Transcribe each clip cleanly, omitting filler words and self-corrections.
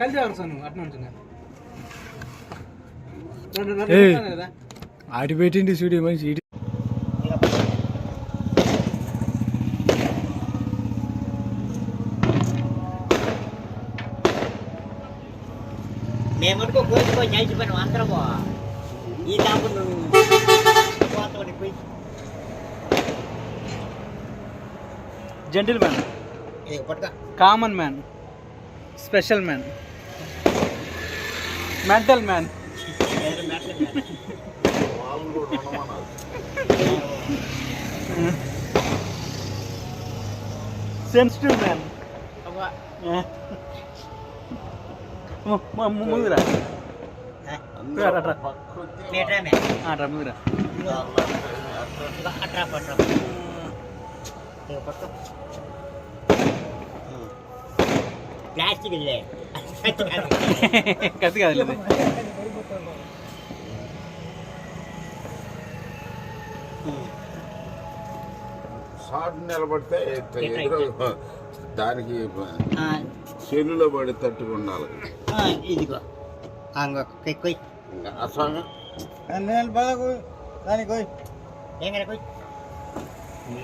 కలిసి ఆడి పెట్టింది స్టూడియో మనిషి మేమనుకో కోసుకొని చేసిపోయినాం అందరము ఈ దాపుడు పోయి gentleman, common man, special man, mental man, sensitive man. ముందురా ముందురా ప్లాస్టిక్ కత్తి కాదు షార్ట్ నిలబడితే దానికి చెల్లులో పడి తట్టుకు ఉండాలి. ఇదిగో ఎక్కువ అసలు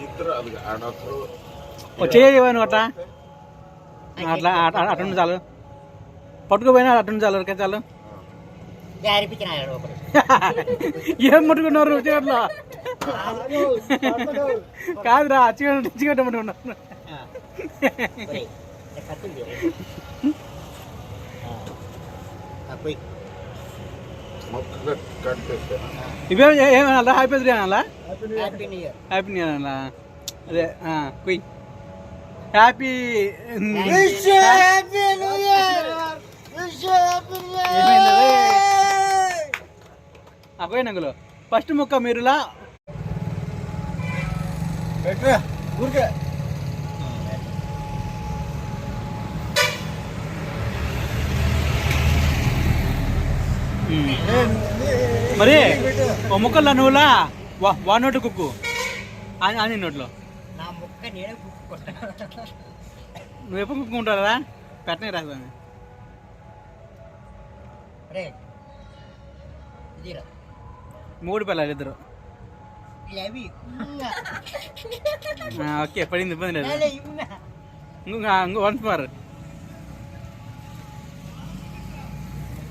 ఇద్దరు అది ఆడతారు వచ్చేయను అట్లా అట్లా అటుండి చాలు, పట్టుకోపోయినా అటుండి చాలు ఉరికే చాలు. ఏం పట్టుకున్నారు అట్లా కాదురా చికెన్ పట్టుకున్నారు. ఇవే ఏమన్నా హ్యాపీ బర్త్డే అనాలా, హ్యాపీ న్యూ ఇయర్ అనాలా? అదే కుయ్ హ్యాపీ పోయినంగులో ఫస్ట్ ముక్క మీరులా ఊరికే మరి ఓ ముక్కల్లో నువ్వులా వా నోటు కుక్కు అని నోట్లో నువ్వు ఎప్పుడు కుక్కుంటారా పెట్టనే రాదు. మూడు పిల్లలు ఇద్దరు. ఓకే పడింది, ఇబ్బంది లేదు. ఇంకో వన్స్ మోర్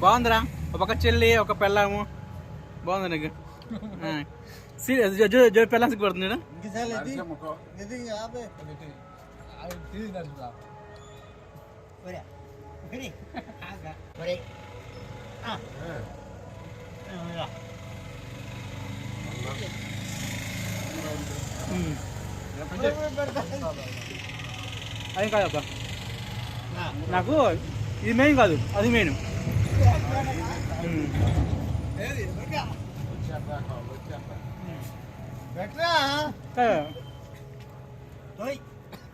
బాగుందిరా. ఒక పక్క చెల్లి ఒక పెళ్ళాము బాగుంది నీకు. పెళ్ళం సిగ్గుపడుతుంది. అది కాదు అక్క, నాకు ఇది మెయిన్ కాదు, అది మెయిన్.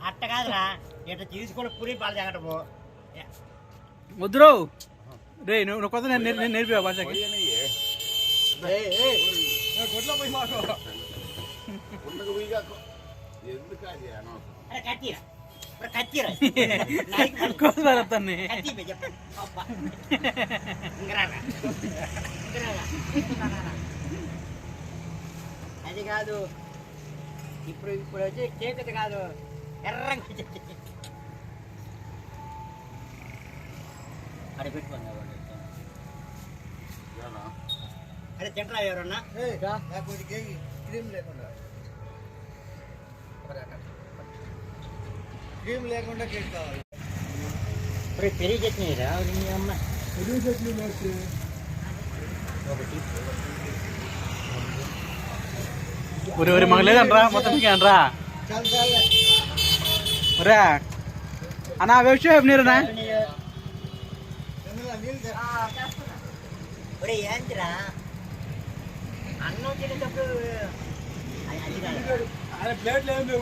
అట్ట కాదురా, ఇట్లా తీసుకొని పురి పాలు తాగటము వద్దురు. రే నువ్వు కొత్త నేర్పా భాషకి. అది కాదు, ఇప్పుడు వచ్చి కేక్ కాదు, ఎర్రంగా అక్కడ పెట్టుకున్నా. అరే తింటరా ఎవరన్నా? క్రీమ్ లేకుండా కేక్ కావాలి. పెరిగి చట్నీ రా అమ్మ, పెరుగు చట్నీ ఒకటి మగలేదంట్రా మొత్తం అనరా రా అన్నా వ్యవసాయం నీరునా ఏంటిరా అన్నం తినేటప్పుడు ప్లేట్లు